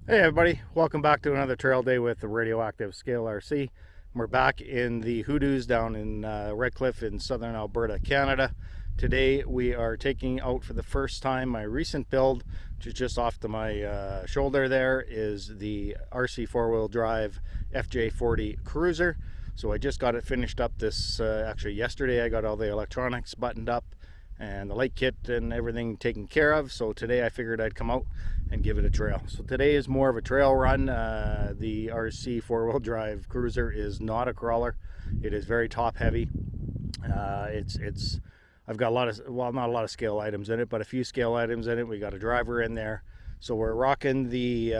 Hey everybody, welcome back to another trail day with the Radioactive Scale RC. We're back in the Hoodoos down in Redcliffe in southern Alberta, Canada. Today we are taking out for the first time my recent build, which is just off to my shoulder there, is the RC four-wheel drive FJ40 Cruiser. So I just got it finished up actually yesterday. I got all the electronics buttoned up and the light kit and everything taken care of. So today I figured I'd come out and give it a trail. So today is more of a trail run. The RC four-wheel drive Cruiser is not a crawler. It is very top heavy. I've got a lot of, well, not a lot of scale items in it, but a few scale items in it. We got a driver in there. So we're rocking the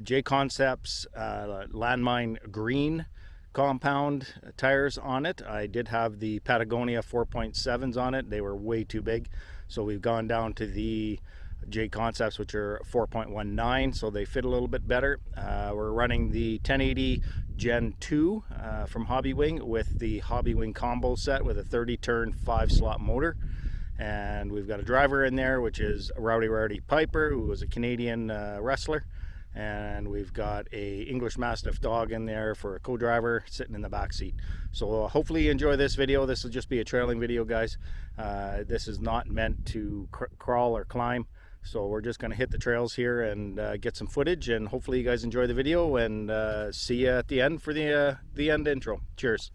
J Concepts Landmine Green compound tires on it. I did have the Patagonia 4.7s on it. They were way too big, so we've gone down to the J Concepts, which are 4.19, so they fit a little bit better. We're running the 1080 Gen 2 from Hobbywing with the Hobbywing combo set with a 30 turn 5-slot motor. And we've got a driver in there, which is Rowdy Piper, who was a Canadian wrestler. And we've got a English Mastiff dog in there for a co-driver sitting in the back seat. So hopefully you enjoy this video. This will just be a trailing video, guys. This is not meant to crawl or climb. So we're just going to hit the trails here and get some footage, and hopefully you guys enjoy the video, and see you at the end for the end intro. Cheers.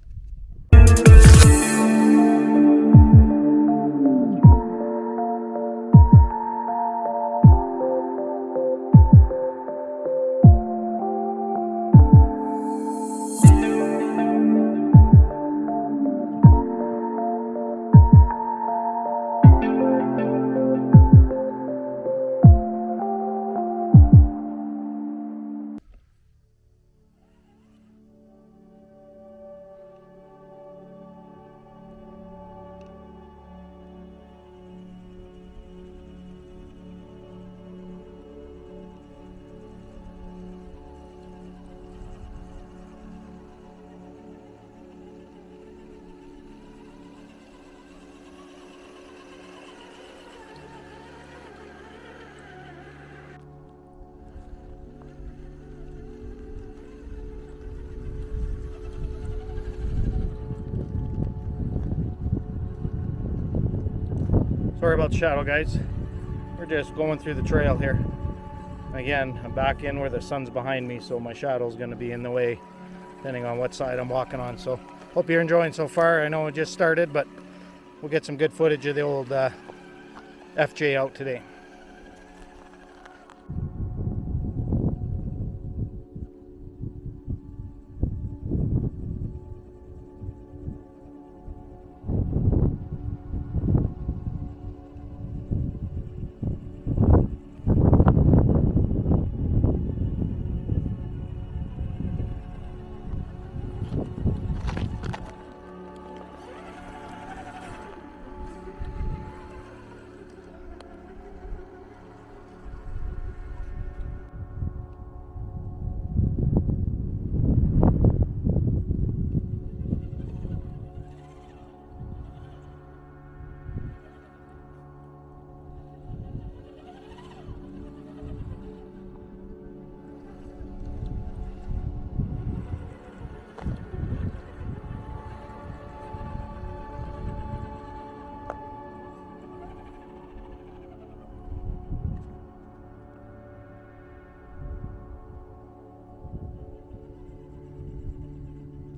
Sorry about the shadow, guys. We're just going through the trail here. Again, I'm back in where the sun's behind me, so my shadow's going to be in the way depending on what side I'm walking on. So hope you're enjoying so far. I know it just started, but we'll get some good footage of the old FJ out today.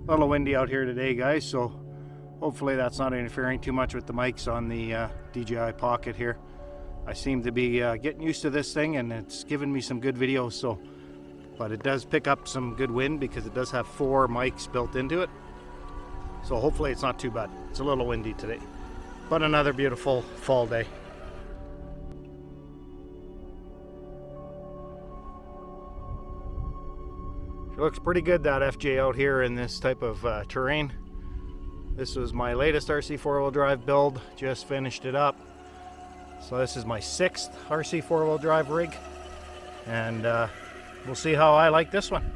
A little windy out here today, guys, so hopefully that's not interfering too much with the mics on the DJI Pocket here. I seem to be getting used to this thing, and it's giving me some good videos. So, but it does pick up some good wind because it does have 4 mics built into it. So hopefully it's not too bad. It's a little windy today, but another beautiful fall day. It looks pretty good, that FJ out here in this type of terrain. This was my latest RC four-wheel drive build, just finished it up. So this is my 6th RC four-wheel drive rig, and we'll see how I like this one.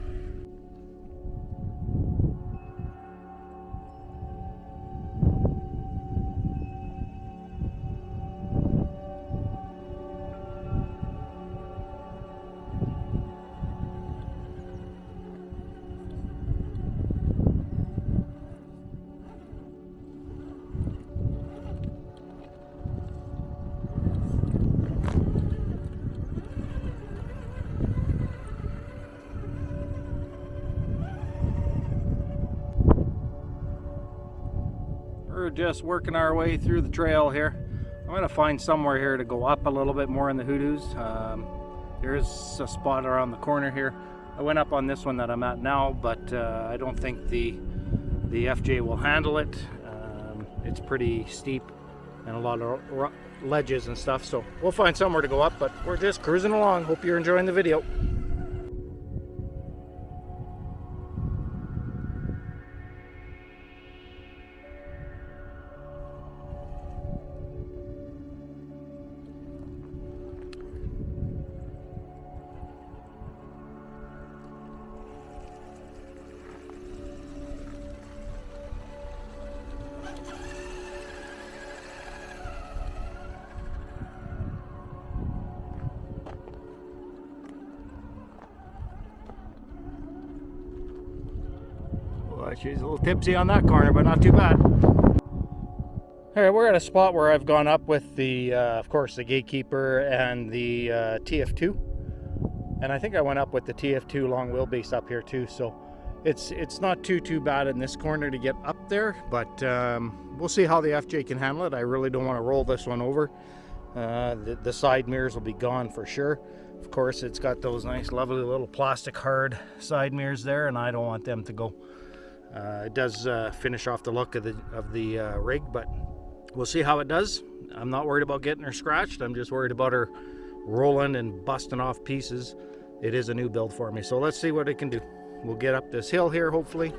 We're just working our way through the trail here. I'm going to find somewhere here to go up a little bit more in the Hoodoos. There's a spot around the corner here. I went up on this one that I'm at now, but I don't think the FJ will handle it. It's pretty steep and a lot of ledges and stuff, so we'll find somewhere to go up, but we're just cruising along. Hope you're enjoying the video. She's a little tipsy on that corner, but not too bad. Alright, we're at a spot where I've gone up with the, of course, the Gatekeeper and the TF2. And I think I went up with the TF2 long wheelbase up here too, so it's not too bad in this corner to get up there, but we'll see how the FJ can handle it. I really don't want to roll this one over. The side mirrors will be gone for sure. Of course, it's got those nice, lovely little plastic hard side mirrors there, and I don't want them to go. It does finish off the look of the rig, but we'll see how it does. I'm not worried about getting her scratched. I'm just worried about her rolling and busting off pieces. It is a new build for me, so let's see what it can do. We'll get up this hill here, hopefully,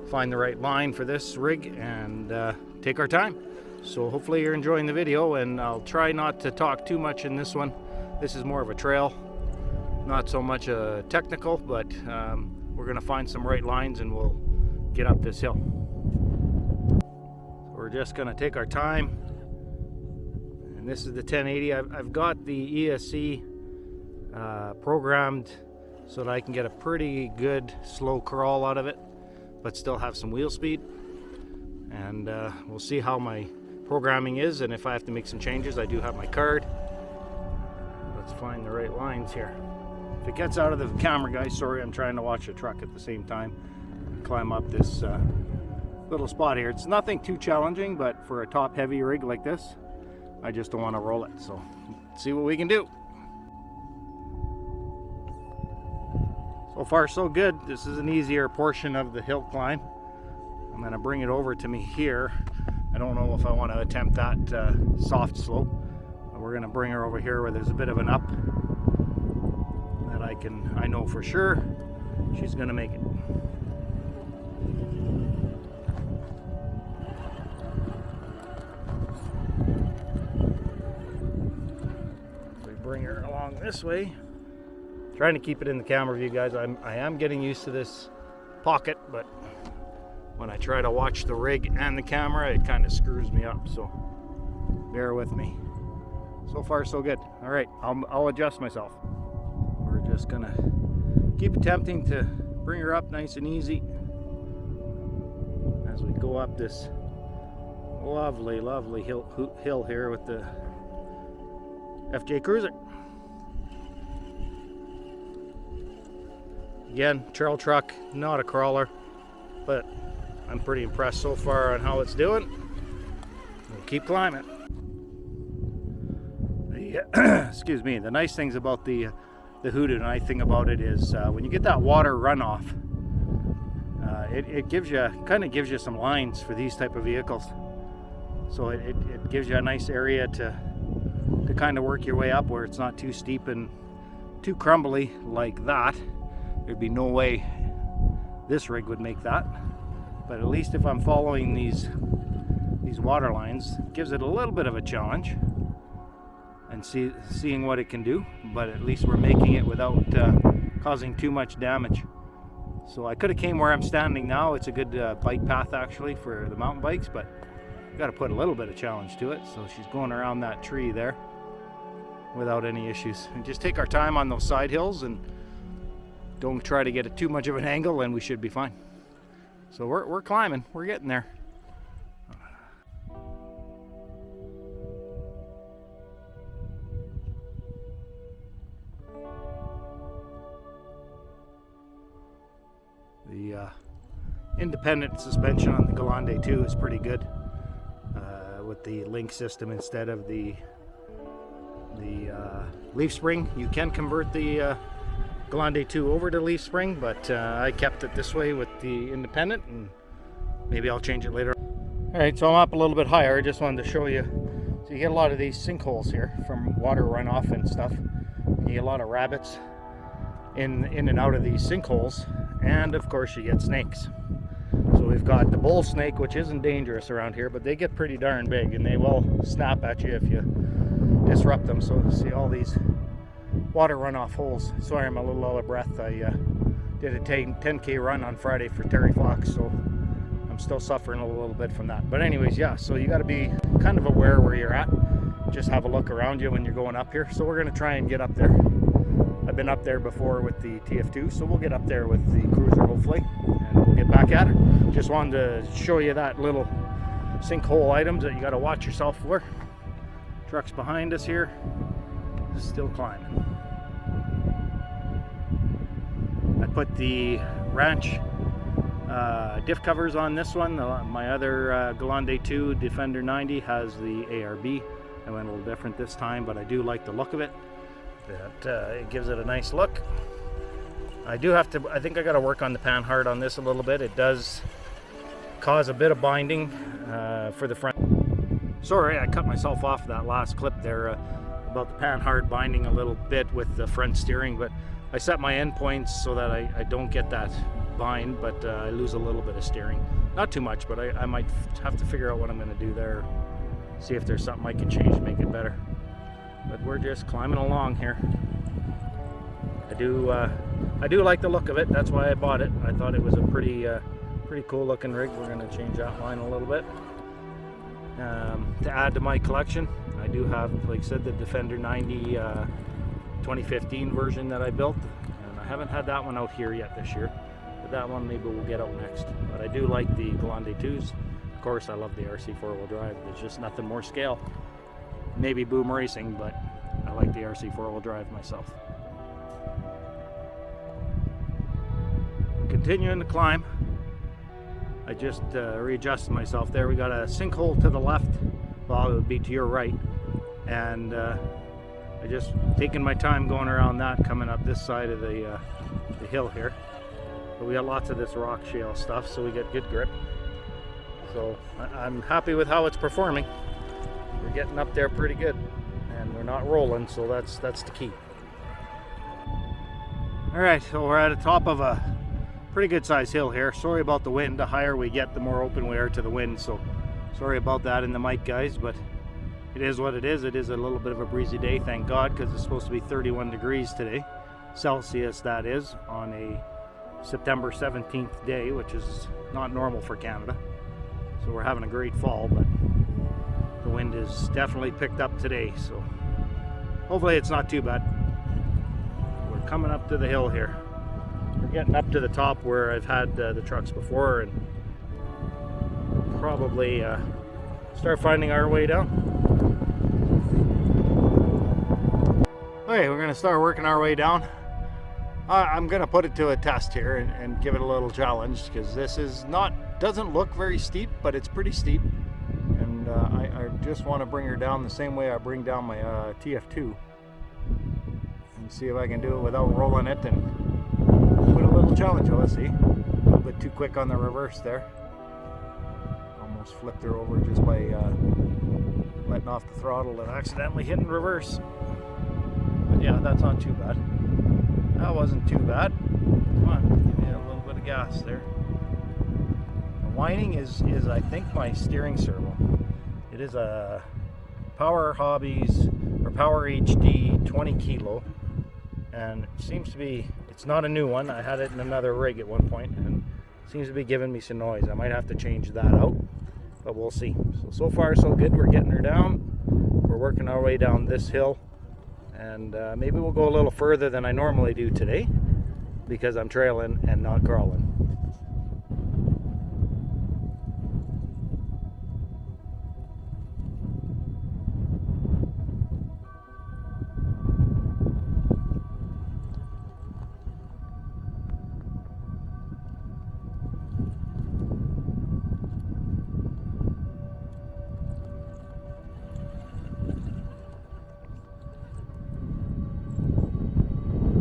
find the right line for this rig, and take our time. So hopefully you're enjoying the video, and I'll try not to talk too much in this one. This is more of a trail, not so much a technical, but we're going to find some right lines and we'll get up this hill. We're just going to take our time, and this is the 1080. I've got the ESC programmed so that I can get a pretty good slow crawl out of it, but still have some wheel speed. And we'll see how my programming is, and if I have to make some changes. I do have my card. Let's find the right lines here. If it gets out of the camera, guys, sorry, I'm trying to watch a truck at the same time. Climb up this little spot here. It's nothing too challenging, but for a top heavy rig like this, I just don't want to roll it. So let's see what we can do. So far so good. This is an easier portion of the hill climb. I'm going to bring it over to me here. I don't know if I want to attempt that soft slope. We're going to bring her over here where there's a bit of an up that I know for sure she's going to make it. Bring her along this way. Trying to keep it in the camera view, guys. I am getting used to this pocket, but when I try to watch the rig and the camera, it kind of screws me up, so bear with me. So far so good. All right, I'll adjust myself. We're just gonna keep attempting to bring her up nice and easy as we go up this lovely hill here with the FJ Cruiser. Again, trail truck, not a crawler, but I'm pretty impressed so far on how it's doing. We'll keep climbing. Excuse me. The nice things about the Hoodoo, the nice thing about it is when you get that water runoff, it gives you some lines for these type of vehicles. So it gives you a nice area to kind of work your way up where it's not too steep and too crumbly like that. There'd be no way this rig would make that, but at least if I'm following these water lines, it gives it a little bit of a challenge and seeing what it can do, but at least we're making it without causing too much damage. So I could have came where I'm standing now. It's a good bike path actually for the mountain bikes, but got to put a little bit of challenge to it. So she's going around that tree there without any issues. And just take our time on those side hills and don't try to get it too much of an angle, and we should be fine. So we're climbing, we're getting there. The independent suspension on the Gelande 2 is pretty good. with the link system instead of the leaf spring. You can convert the Gelande 2 over to leaf spring, but I kept it this way with the independent, and maybe I'll change it later. Alright, so I'm up a little bit higher. I just wanted to show you. So you get a lot of these sinkholes here from water runoff and stuff. You get a lot of rabbits in and out of these sinkholes, and of course you get snakes. So we've got the bull snake, which isn't dangerous around here, but they get pretty darn big and they will snap at you if you disrupt them. So see all these water runoff holes. Sorry, I'm a little out of breath. I did a 10K run on Friday for Terry Fox, so I'm still suffering a little bit from that. But anyways, yeah, so you got to be kind of aware where you're at. Just have a look around you when you're going up here. So we're going to try and get up there. I've been up there before with the TF2, so we'll get up there with the cruiser hopefully, and we'll get back at it. Just wanted to show you that little sinkhole items that you got to watch yourself for. Truck's behind us here, still climbing. I put the ranch diff covers on this one. My other Gelande 2 Defender 90 has the ARB. I went a little different this time, but I do like the look of it. It gives it a nice look. I think I got to work on the panhard on this a little bit. It does cause a bit of binding for the front. Sorry, I cut myself off that last clip there about the panhard binding a little bit with the front steering, but I set my end points so that I don't get that bind, but I lose a little bit of steering. Not too much, but I might have to figure out what I'm going to do there. See if there's something I can change to make it better. But we're just climbing along here. I do like the look of it. That's why I bought it. I thought it was a pretty cool looking rig. We're going to change that line a little bit. To add to my collection, I do have, like I said, the Defender 90 2015 version that I built, and I haven't had that one out here yet this year, but that one maybe we'll get out next. But I do like the Gelande 2s. Of course, I love the RC4 drive. There's just nothing more scale. Maybe boom racing, but I like the RC4 drive myself. Continuing to climb. I just readjusted myself there. We got a sinkhole to the left, well, it would be to your right, and I just taking my time going around that, coming up this side of the hill here. But we got lots of this rock shale stuff, so we get good grip. So I'm happy with how it's performing. We're getting up there pretty good, and we're not rolling, so that's the key. All right, so we're at the top of a pretty good sized hill here. Sorry about the wind. The higher we get, the more open we are to the wind, so sorry about that in the mic, guys, but it is what it is. It is a little bit of a breezy day, thank God, because it's supposed to be 31 degrees today, Celsius that is, on a September 17th day, which is not normal for Canada. So we're having a great fall, but the wind is definitely picked up today, so hopefully it's not too bad. We're coming up to the hill here. We're getting up to the top where I've had the trucks before, and probably start finding our way down. Okay, we're going to start working our way down. I'm going to put it to a test here and give it a little challenge, because this is doesn't look very steep, but it's pretty steep, and I just want to bring her down the same way I bring down my TF2, and see if I can do it without rolling it, and put a little challenge. Let's see. A little bit too quick on the reverse there. Almost flipped her over just by letting off the throttle and accidentally hitting reverse. But yeah, that's not too bad. That wasn't too bad. Come on, give me a little bit of gas there. The whining is I think my steering servo. It is a Power Hobbies or Power HD 20 kilo, and it seems to be, it's not a new one. I had it in another rig at one point, and it seems to be giving me some noise. I might have to change that out, but we'll see. So far so good. We're getting her down. We're working our way down this hill, and maybe we'll go a little further than I normally do today, because I'm trailing and not crawling.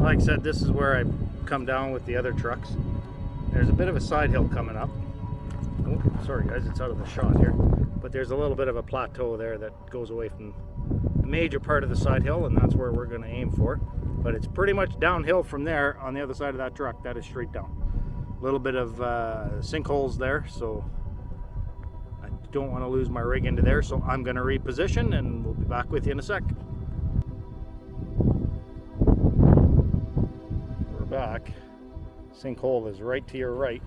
like I said, this is where I come down with the other trucks. There's a bit of a side hill coming up. Oh, sorry guys, it's out of the shot here. But there's a little bit of a plateau there that goes away from the major part of the side hill, and that's where we're going to aim for. But it's pretty much downhill from there on the other side of that truck. That is straight down. A little bit of sinkholes there, so I don't want to lose my rig into there, so I'm going to reposition and we'll be back with you in a sec. We're back. Sinkhole is right to your right.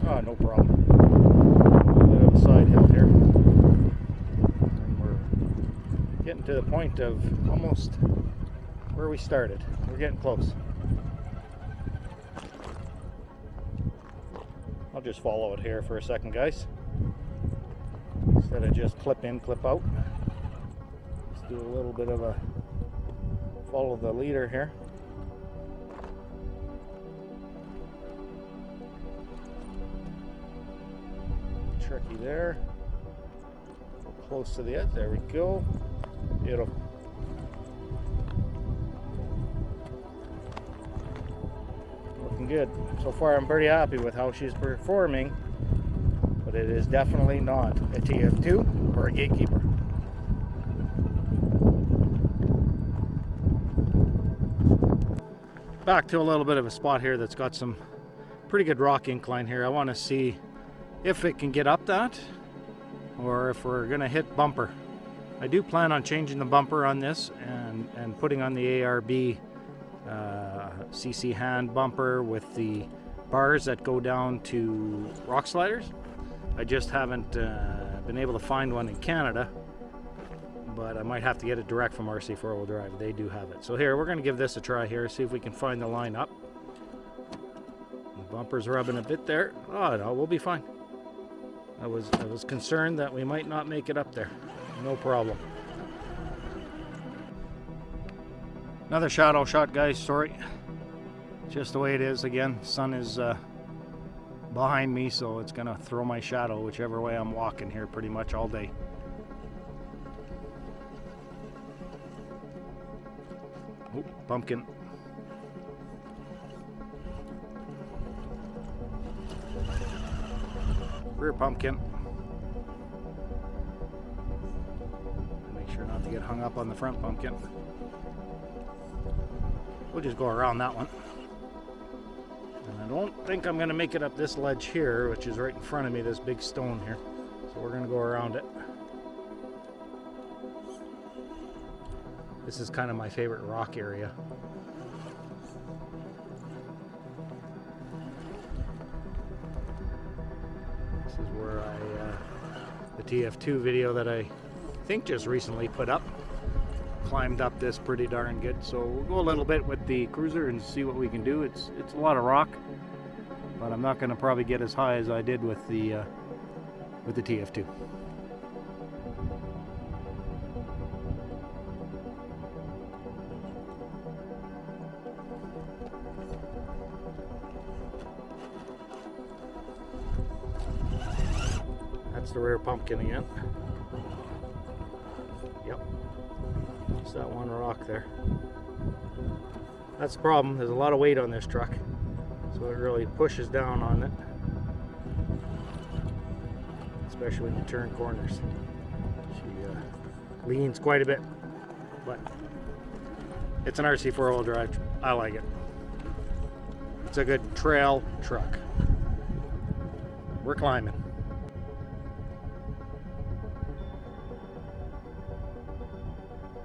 Oh, no problem. A bit of a side hill here. And we're getting to the point of almost where we started. We're getting close. I'll just follow it here for a second, guys. Instead of just clip in, clip out. Let's do a little bit of a follow the leader here. Tricky there. Close to the edge. There we go. Beautiful. Looking good. So far I'm pretty happy with how she's performing, but it is definitely not a TF2 or a gatekeeper. Back to a little bit of a spot here that's got some pretty good rock incline here. I want to see if it can get up that, or if we're gonna hit bumper. I do plan on changing the bumper on this and putting on the ARB CC hand bumper with the bars that go down to rock sliders. I just haven't been able to find one in Canada, but I might have to get it direct from RC4WD. They do have it. So here, we're gonna give this a try here, see if we can find the line up. The bumper's rubbing a bit there. Oh no, we'll be fine. I was concerned that we might not make it up there. No problem. Another shadow shot, guys. Sorry. Just the way it is again. Sun is behind me, so it's gonna throw my shadow whichever way I'm walking here pretty much all day. Oh, pumpkin. Rear pumpkin. Make sure not to get hung up on the front pumpkin. We'll just go around that one. And I don't think I'm going to make it up this ledge here, which is right in front of me, this big stone here. So we're going to go around it. This is kind of my favorite rock area. This is where the TF2 video that I think just recently put up, climbed up this pretty darn good. So we'll go a little bit with the cruiser and see what we can do. It's a lot of rock, but I'm not going to probably get as high as I did with the TF2. That's the rear pumpkin again. Yep. Just that one rock there. That's the problem. There's a lot of weight on this truck, so it really pushes down on it, especially when you turn corners. She leans quite a bit, but it's an RC4WD. I like it. It's a good trail truck. We're climbing.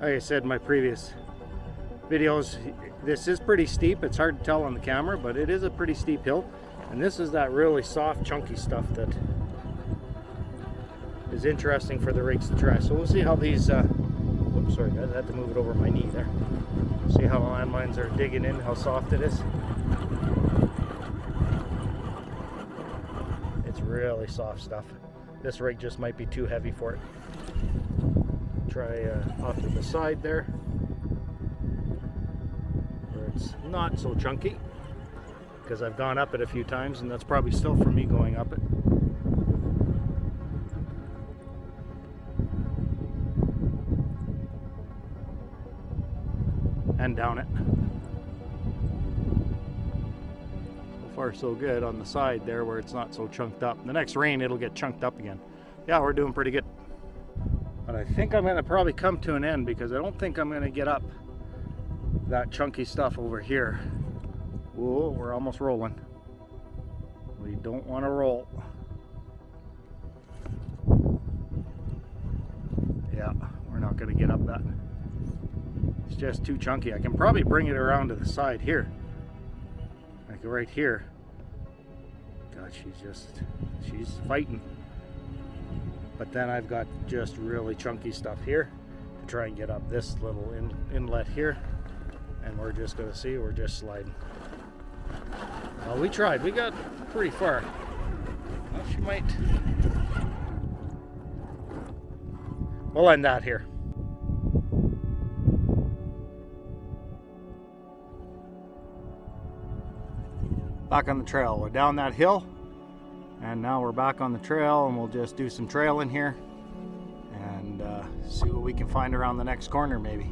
Like I said in my previous videos, this is pretty steep. It's hard to tell on the camera, but it is a pretty steep hill. And this is that really soft, chunky stuff that is interesting for the rigs to try. So we'll see how these, whoops, sorry guys, I had to move it over my knee there. See how the landmines are digging in, how soft it is. It's really soft stuff. This rig just might be too heavy for it. Try off to the side there where it's not so chunky, because I've gone up it a few times, and that's probably still from me going up it. And running down it. So far so good on the side there where it's not so chunked up. The next rain it'll get chunked up again. Yeah, we're doing pretty good. But I think I'm going to probably come to an end because I don't think I'm going to get up that chunky stuff over here. Whoa, we're almost rolling. We don't want to roll. Yeah, we're not going to get up that. It's just too chunky. I can probably bring it around to the side here. Like right here. God, she's fighting. But then I've got just really chunky stuff here to try and get up this little inlet here. And we're just going to see, we're just sliding. Well, we tried. We got pretty far. Well, she might. We'll end that here. Back on the trail. We're down that hill. And now we're back on the trail, and we'll just do some trailing here. And see what we can find around the next corner maybe.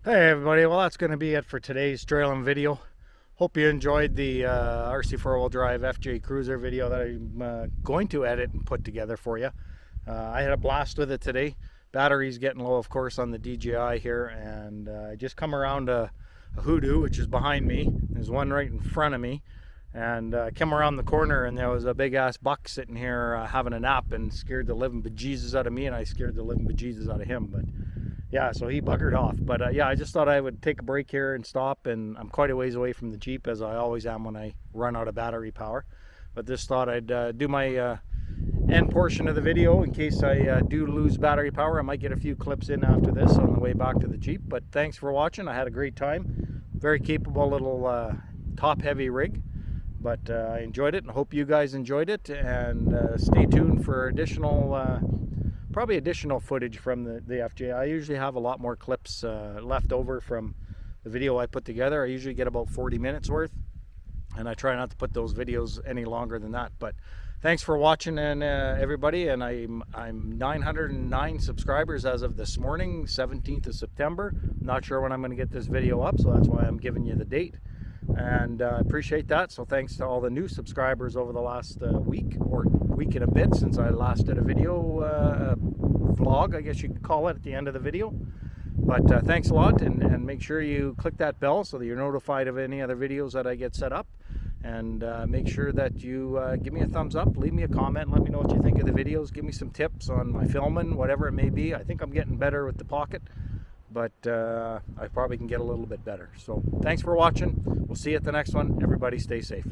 Hey everybody, well that's going to be it for today's trailing video. Hope you enjoyed the RC4WD drive FJ Cruiser video that I'm going to edit and put together for you. I had a blast with it today. Battery's getting low of course on the DJI here, and I just come around a Hoodoo, which is behind me. There's one right in front of me, and I came around the corner and there was a big ass buck sitting here having a nap, and scared the living bejesus out of me, and I scared the living bejesus out of him. But yeah, so he buggered off. But yeah, I just thought I would take a break here and stop, and I'm quite a ways away from the Jeep, as I always am when I run out of battery power. But just thought I'd do my end portion of the video in case I do lose battery power. I might get a few clips in after this on the way back to the Jeep. But thanks for watching. I had a great time. Very capable little top-heavy rig. But I enjoyed it, and hope you guys enjoyed it. And stay tuned for additional probably additional footage from the FJ. I usually have a lot more clips left over from the video I put together. I usually get about 40 minutes worth, and I try not to put those videos any longer than that. But thanks for watching, and everybody. And I'm 909 subscribers as of this morning, 17th of September. Not sure when I'm going to get this video up, so that's why I'm giving you the date. And appreciate that. So thanks to all the new subscribers over the last week or week and a bit since I last did a video vlog, I guess you could call it, at the end of the video. But thanks a lot, and make sure you click that bell so that you're notified of any other videos that I get set up. And make sure that you give me a thumbs up, leave me a comment, and let me know what you think of the videos. Give me some tips on my filming, whatever it may be. I think I'm getting better with the Pocket, but I probably can get a little bit better. So thanks for watching. We'll see you at the next one. Everybody stay safe.